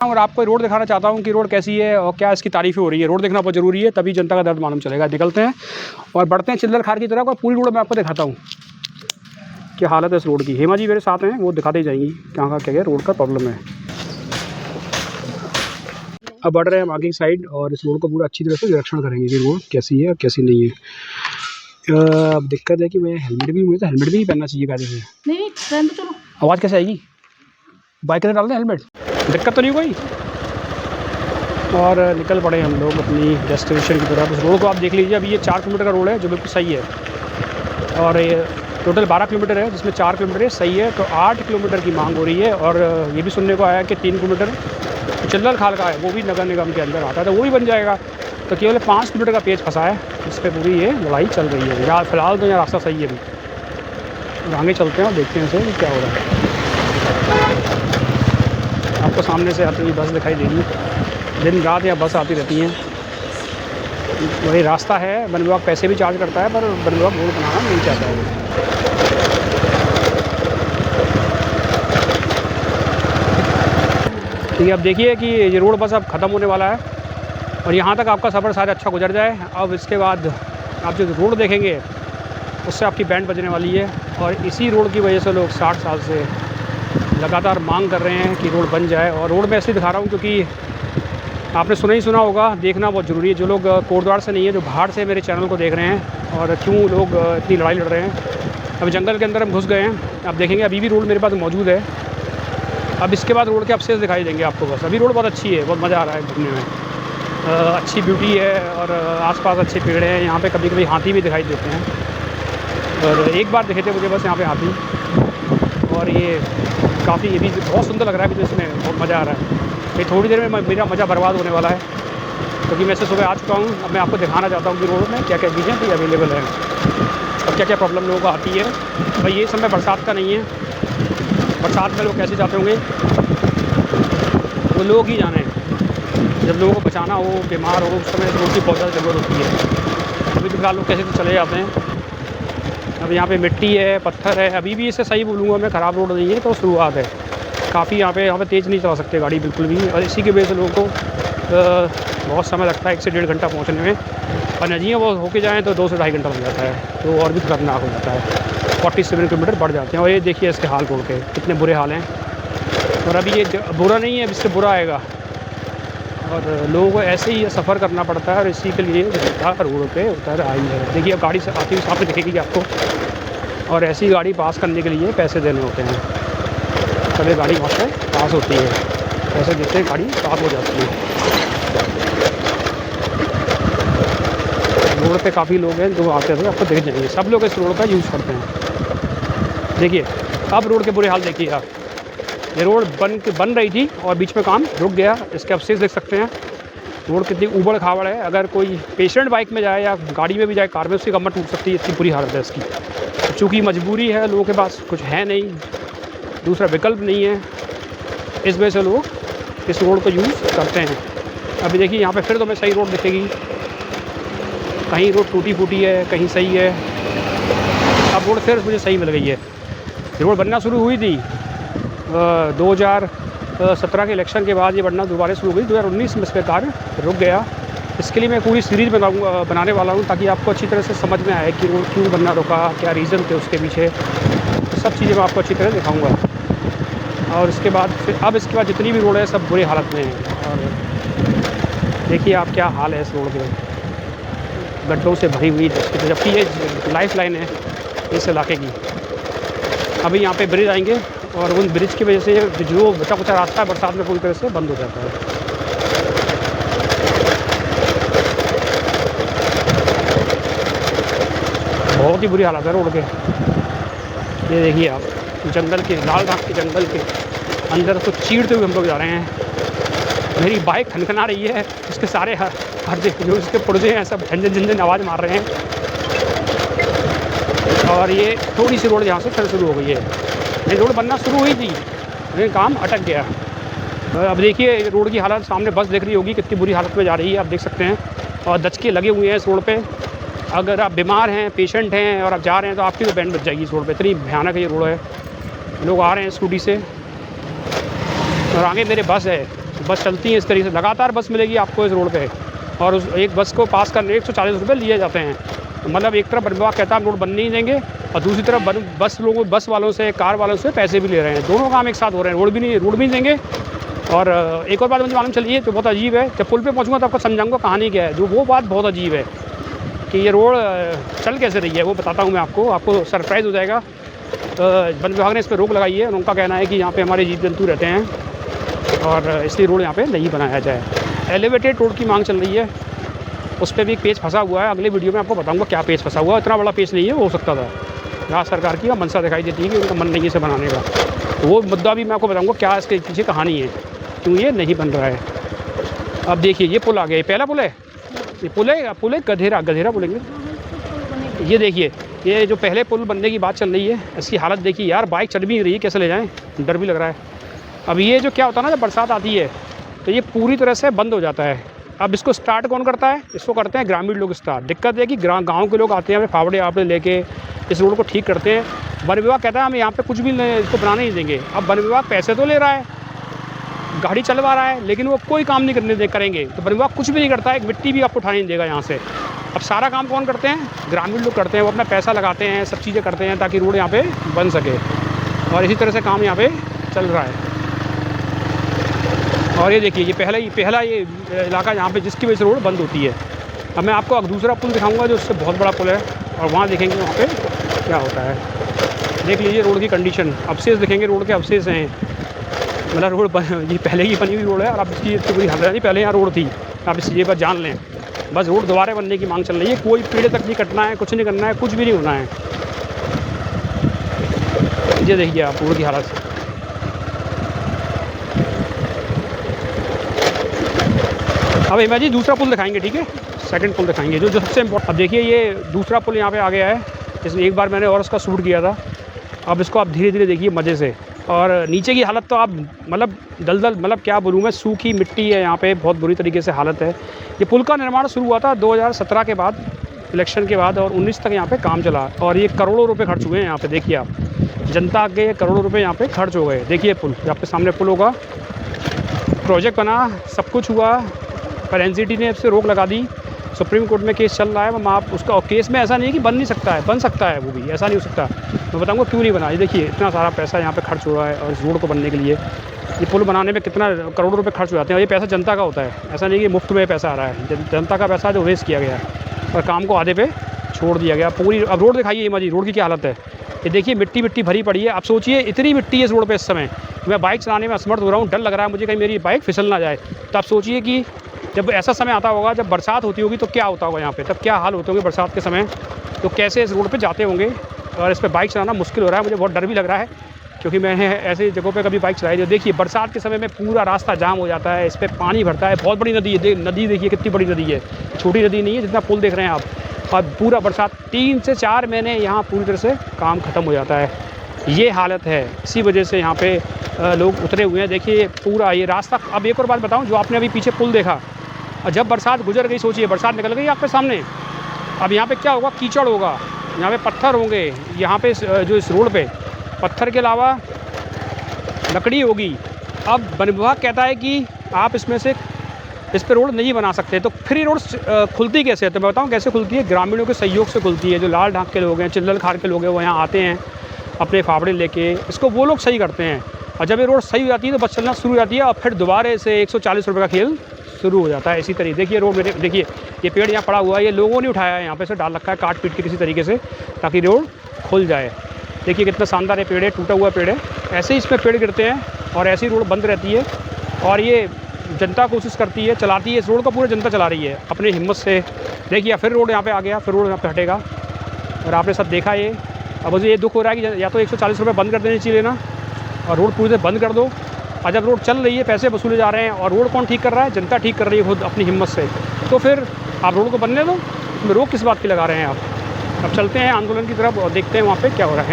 और आपको रोड दिखाना चाहता हूँ कि रोड कैसी है और क्या इसकी तारीफ़ें हो रही है। रोड देखना बहुत ज़रूरी है, तभी जनता का दर्द मालूम चलेगा। निकलते हैं और बढ़ते हैं चिल्लर खार की तरफ और पूरी रोड मैं आपको दिखाता हूँ क्या हालत है इस रोड की। हेमा जी मेरे साथ हैं, वो दिखाते ही जाएंगी कहाँ क्या रोड का प्रॉब्लम है। अब बढ़ रहे हैं हम आगे की साइड और इस रोड को पूरा अच्छी तरह से निरीक्षण करेंगे कि रोड कैसी है और कैसी नहीं है। अब दिक्कत है कि मैं मुझे तो हेलमेट भी नहीं पहनना चाहिए गाड़ी में। नहीं चलो। आवाज़ कैसे आएगी? बाइक में डाल दें हेलमेट, दिक्कत तो नहीं कोई। और निकल पड़े हम लोग अपनी डेस्टिनेशन की तरफ। उस रोड को आप देख लीजिए, अभी ये 4 किलोमीटर का रोड है जो बिल्कुल सही है और ये टोटल 12 किलोमीटर है जिसमें 4 किलोमीटर सही है, तो 8 किलोमीटर की मांग हो रही है। और ये भी सुनने को आया कि 3 किलोमीटर चिल्लर खाल का है, वो भी नगर निगम के अंदर आता है, तो वो भी बन जाएगा। तो केवल 5 किलोमीटर का पेज फंसा है, इस पर पूरी ये लड़ाई चल रही है। यहाँ फ़िलहाल तो यहाँ रास्ता सही है अभी, आगे चलते हैं और देखते हैं इसे कि क्या हो रहा है। आपको सामने से आती हुई बस दिखाई देगी, दिन रात यहाँ बस आती रहती हैं। वही रास्ता है, वन विभाग पैसे भी चार्ज करता है पर वन विभाग रोड बनाना नहीं चाहता है। ठीक है, अब देखिए कि ये रोड बस अब ख़त्म होने वाला है और यहाँ तक आपका सफ़र शायद अच्छा गुजर जाए। अब इसके बाद आप जो रोड देखेंगे उससे आपकी बैंड बजने वाली है और इसी रोड की वजह से लोग 60 साल से लगातार मांग कर रहे हैं कि रोड बन जाए। और रोड मैं इसलिए दिखा रहा हूँ क्योंकि आपने सुना होगा, देखना बहुत ज़रूरी है। जो लोग कोटद्वार से नहीं है, जो बाहर से मेरे चैनल को देख रहे हैं और क्यों लोग इतनी लड़ाई लड़ रहे हैं। अब जंगल के अंदर हम घुस गए हैं, आप देखेंगे अभी भी रोड मेरे पास मौजूद है। अब इसके बाद रोड के अवशेष दिखाई देंगे आपको। बस अभी रोड बहुत अच्छी है, बहुत मज़ा आ रहा है घूमने में, अच्छी ब्यूटी है और आसपास अच्छे पेड़ हैं। यहाँ पे कभी कभी हाथी भी दिखाई देते हैं और एक बार देखे थे मुझे बस यहाँ पे हाथी। और ये काफ़ी ये भी बहुत सुंदर लग रहा है, मुझे इसमें बहुत मज़ा आ रहा है। ये थोड़ी देर में मेरा मज़ा बर्बाद होने वाला है क्योंकि मैं से सुबह आ चुका हूँ। अब मैं आपको दिखाना चाहता हूँ कि रोड में क्या क्या चीज़ें भी अवेलेबल हैं और क्या क्या प्रॉब्लम लोगों को आती है। भाई ये समय बरसात का नहीं है, बरसात में लोग कैसे जाते होंगे वो लोग ही जाने। जब लोगों को बचाना हो, बीमार हो, उस समय रोड की बहुत ज़्यादा ज़रूरत होती है। अभी तो फिलहाल लोग कैसे तो चले जाते हैं। अब यहाँ पे मिट्टी है, पत्थर है, अभी भी इसे सही बोलूँगा मैं, ख़राब रोड नहीं है, तो शुरुआत है। काफ़ी यहाँ पे तेज़ नहीं चला सकते गाड़ी बिल्कुल भी, और इसी की वजह से लोगों को बहुत समय लगता है, 1 से 1.5 घंटा पहुँचने में। और नजियाँ वो होके जाएँ तो 2 से 2.5 घंटा लग जाता है, तो और भी खतरनाक हो जाता है। 47 किलोमीटर बढ़ जाते हैं। और ये देखिए इसके हाल रोड के कितने बुरे हाल हैं। और अभी ये बुरा नहीं है, अब इससे बुरा आएगा और लोगों को ऐसे ही सफ़र करना पड़ता है और इसी के लिए जनता रोड पे उतर आई है। देखिए अब गाड़ी से आती हुई सामने दिखेगी आपको, और ऐसी गाड़ी पास करने के लिए पैसे देने होते हैं, तभी गाड़ी वहाँ से पास होती है। पैसे देते गाड़ी पास हो जाती है। रोड पे काफ़ी लोग हैं जो आते थे, आपको देख जाएंगे, सब लोग इस रोड का यूज़ करते हैं। देखिए अब रोड के बुरे हाल देखिए आप। ये रोड बन रही थी और बीच में काम रुक गया, इसके अवशेष देख सकते हैं। रोड कितनी ऊबड़ खाबड़ है, अगर कोई पेशेंट बाइक में जाए या गाड़ी में भी जाए, कार में, उसकी कमर टूट सकती है, इतनी बुरी हालत है इसकी। चूँकि मजबूरी है, लोगों के पास कुछ है नहीं, दूसरा विकल्प नहीं है, इस वजह से लोग इस रोड को यूज़ करते हैं। अभी देखिए यहाँ पे फिर तो मैं सही रोड दिखेगी, कहीं रोड टूटी फूटी है, कहीं सही है। अब रोड फिर मुझे सही मिल गई है। रोड बनना शुरू हुई थी 2017 के इलेक्शन के बाद, ये बनना दोबारा शुरू हुई। 2019 में इस पर कार्य रुक गया। इसके लिए मैं पूरी सीरीज़ बनाने वाला हूँ ताकि आपको अच्छी तरह से समझ में आए कि रोड क्यों बनना रुका, क्या रीज़न थे उसके पीछे, तो सब चीज़ें मैं आपको अच्छी तरह दिखाऊँगा। और इसके बाद इसके बाद जितनी भी रोड है सब बुरी हालत में है। और देखिए आप क्या हाल है इस रोड के, गड्ढों से भरी हुई, जबकि ये लाइफ लाइन है इस इलाके की। अभी यहाँ पे ब्रिज आएंगे और उन ब्रिज की वजह से जो बचा कुचा रास्ता है बरसात में पूरी तरह से बंद हो जाता है। बहुत ही बुरी हालत है रोड के। ये देखिए आप, जंगल के, लाल घाट के जंगल के अंदर तो चीरते हुए हम लोग जा रहे हैं। मेरी बाइक खनखना रही है, इसके सारे हर जो इसके पुर्जे हैं सब झंझन झंझन आवाज़ मार रहे हैं। और ये थोड़ी सी रोड यहाँ से फिर शुरू हो गई है। ये रोड बनना शुरू हुई थी लेकिन काम अटक गया। अब देखिए रोड की हालत, सामने बस देख रही होगी कितनी बुरी हालत में जा रही है, आप देख सकते हैं। और दचके लगे हुए हैं इस रोड पे। अगर आप बीमार हैं, पेशेंट हैं और आप जा रहे हैं तो आपकी तो बैंड बच जाएगी इस रोड पे, इतनी भयानक ये रोड है। लोग आ रहे हैं स्कूटी से और आगे मेरे बस है, बस चलती है इस तरीके से, लगातार बस मिलेगी आपको इस रोड पे, और उस एक बस को पास करने 140 रुपये लिए जाते हैं। मतलब एक तरफ वन विभाग कहता है हम रोड बनने नहीं देंगे, और दूसरी तरफ बस वालों से, कार वालों से पैसे भी ले रहे हैं। दोनों काम एक साथ हो रहे हैं, रोड भी नहीं देंगे। और एक और बात मुझे मालूम चली है तो बहुत अजीब है, जब पुल पे पहुँचूँगा तो आपको समझाऊँगा कहानी क्या है। जो वो बात बहुत अजीब है कि ये रोड चल कैसे रही है, वो बताता हूँ मैं आपको सरप्राइज़ हो जाएगा। वन विभाग ने इस पर रोक लगाई है, और उनका कहना है कि यहाँ पे हमारे जीव जंतु रहते हैं, और इसलिए रोड यहाँ पे नहीं बनाया जाए। एलिवेटेड रोड की मांग चल रही है, उस पर भी एक पेच फंसा हुआ है। अगले वीडियो में आपको बताऊँगा क्या पेच फंसा हुआ है। इतना बड़ा पेच नहीं है, वो हो सकता था। यहाँ सरकार की मंशा दिखाई देती है कि उनका मन नहीं है इसे बनाने का, तो वो मुद्दा भी मैं आपको बताऊँगा क्या इसके पीछे कहानी है, क्यों ये नहीं बन रहा है। अब देखिए ये पुल आ गया, ये पहला पुल है, ये पुल है गधेरा बोलेंगे। ये देखिए, ये जो पहले पुल बनने की बात चल रही है, इसकी हालत देखिए यार, बाइक चल भी नहीं रही है, कैसे ले जाएं, डर भी लग रहा है। अब ये जो क्या होता है ना, जब बरसात आती है तो ये पूरी तरह से बंद हो जाता है। अब इसको स्टार्ट कौन करता है? इसको करते हैं ग्रामीण लोग स्टार्ट। दिक्कत है कि गाँव के लोग आते हैं, फावड़े आपड़े लेके इस रोड को ठीक करते हैं। वन विभाग कहता है हम यहाँ पे कुछ भी इसको बनाने नहीं देंगे। अब वन विभाग पैसे तो ले रहा है, गाड़ी चलवा रहा है, लेकिन वो कोई काम नहीं करेंगे, तो वन विभाग कुछ भी नहीं करता है, एक मिट्टी भी आपको उठाने नहीं देगा यहाँ से। अब सारा काम कौन करते हैं? ग्रामीण लोग करते हैं, वो अपना पैसा लगाते हैं, सब चीज़ें करते हैं ताकि रोड यहाँ पे बन सके, और इसी तरह से काम यहाँ पे चल रहा है। और ये देखिए, ये पहला ये इलाका यहाँ पे जिसकी वजह से रोड बंद होती है। अब मैं आपको दूसरा पुल दिखाऊंगा जो उससे बहुत बड़ा पुल है, और वहाँ देखेंगे वहाँ पे क्या होता है। देख लीजिए रोड की कंडीशन, अवशेष दिखेंगे, रोड के अवशेष हैं। मतलब रोड ये पहले की बनी हुई रोड है, और अब इसकी पूरी हालत नहीं, पहले यहाँ रोड थी, आप इस चीज़ पर जान लें। बस रोड दोबारा बनने की मांग चल रही है, कोई पेड़ तक नहीं कटना है, कुछ नहीं करना है, कुछ भी नहीं होना है। ये देखिए आप रोड की हालत। अब हिमा जी दूसरा पुल दिखाएंगे, ठीक है, सेकंड पुल दिखाएंगे जो सबसे इम्पोर्टेंट। अब देखिए ये दूसरा पुल यहाँ पे आ गया है, इसमें एक बार मैंने और इसका शूट किया था। अब इसको आप धीरे धीरे देखिए मज़े से। और नीचे की हालत तो आप मतलब दलदल, मतलब क्या बोलूँ मैं, सूखी मिट्टी है यहाँ पे, बहुत बुरी तरीके से हालत है। ये पुल का निर्माण शुरू हुआ था 2017 के बाद, इलेक्शन के बाद, और 19 तक यहाँ पे काम चला, और ये करोड़ों रुपए खर्च हुए हैं यहाँ पे। देखिए आप, जनता के करोड़ों रुपए यहाँ पे खर्च हो गए। देखिए पुल, आपके सामने पुल होगा, प्रोजेक्ट बना, सब कुछ हुआ, पर एनजीटी ने इससे रोक लगा दी। सुप्रीम कोर्ट में केस चल रहा है, आप उसका केस में ऐसा नहीं है कि बन नहीं सकता है, बन सकता है, वो भी ऐसा नहीं हो सकता। मैं बताऊंगा क्यों नहीं बना। ये देखिए इतना सारा पैसा यहाँ पे खर्च हो रहा है, और इस रोड को बनने के लिए, ये पुल बनाने में कितना करोड़ों रुपए खर्च हो जाते हैं, और ये पैसा जनता का होता है, ऐसा नहीं कि मुफ्त में पैसा आ रहा है। जनता का पैसा जो वेस्ट किया गया है, और काम को आधे पे छोड़ दिया गया पूरी। अब रोड दिखाइए हिमा जी, रोड की क्या हालत है। ये देखिए मिट्टी भरी पड़ी है। आप सोचिए इतनी मिट्टी है इस रोड पर इस समय, मैं बाइक चलाने में असमर्थ हो रहा हूँ, डर लग रहा है मुझे कहीं मेरी बाइक फिसल ना जाए। तो आप सोचिए कि जब ऐसा समय आता होगा, जब बरसात होती होगी, तो क्या होता होगा यहाँ पे, तब क्या हाल होते होंगे बरसात के समय, तो कैसे इस रोड पे जाते होंगे। और इस पे बाइक चलाना मुश्किल हो रहा है, मुझे बहुत डर भी लग रहा है, क्योंकि मैंने ऐसी जगहों पे कभी बाइक चलाई नहीं। देखिए बरसात के समय में पूरा रास्ता जाम हो जाता है, इस पर पानी भरता है, बहुत बड़ी नदी है, नदी देखिए कितनी बड़ी नदी है, छोटी नदी नहीं है जितना पुल देख रहे हैं आप। और पूरा बरसात 3 से 4 महीने यहाँ पूरी तरह से काम ख़त्म हो जाता है। ये हालत है, इसी वजह से यहाँ पे लोग उतरे हुए हैं। देखिए पूरा ये रास्ता। अब एक और बात बताऊँ, जो आपने अभी पीछे पुल देखा, और जब बरसात गुजर गई, सोचिए बरसात निकल गई आपके सामने, अब यहाँ पे क्या होगा, कीचड़ होगा, यहाँ पे पत्थर होंगे, यहाँ पे जो इस रोड पे पत्थर के अलावा लकड़ी होगी। अब वन विभाग कहता है कि आप इसमें से इस पर रोड नहीं बना सकते, तो फिर ये रोड खुलती कैसे है? तो मैं बताऊँ कैसे खुलती है, ग्रामीणों के सहयोग से खुलती है। जो लाल ढाक के लोग हैं, चिल्लल खार के लोग हैं, वो यहाँ आते हैं अपने फावड़े लेके, इसको वो लोग सही करते हैं। और जब ये रोड सही हो जाती है तो बस चलना शुरू हो जाती है, और फिर दोबारा से 140 रुपये का खेल शुरू हो जाता है। इसी तरीके देखिए रोड मेरे, देखिए ये पेड़ यहाँ पड़ा हुआ है, ये लोगों ने उठाया है, यहाँ पे से डाल रखा है काट पीट के किसी तरीके से, ताकि रोड खुल जाए। देखिए कितना शानदार ये पेड़ है, टूटा हुआ पेड़ है। ऐसे ही इसमें पेड़ गिरते हैं, और ऐसी रोड बंद रहती है। और ये जनता कोशिश करती है, चलाती है, इस रोड को पूरी जनता चला रही है अपनी हिम्मत से। देखिए फिर रोड यहाँ पे आ गया, फिर रोड यहाँ पे हटेगा, और आपने सब देखा ये। अब मुझे ये दुख हो रहा है कि या तो 140 रुपये बंद कर देनी चाहिए ना, और रोड पूरी तरह बंद कर दो। और जब रोड चल रही है, पैसे वसूले जा रहे हैं, और रोड कौन ठीक कर रहा है? जनता ठीक कर रही है खुद अपनी हिम्मत से। तो फिर आप रोड को बनने दो, रोक किस बात की लगा रहे हैं आप? अब चलते हैं आंदोलन की तरफ और देखते हैं वहाँ पे क्या हो रहा है।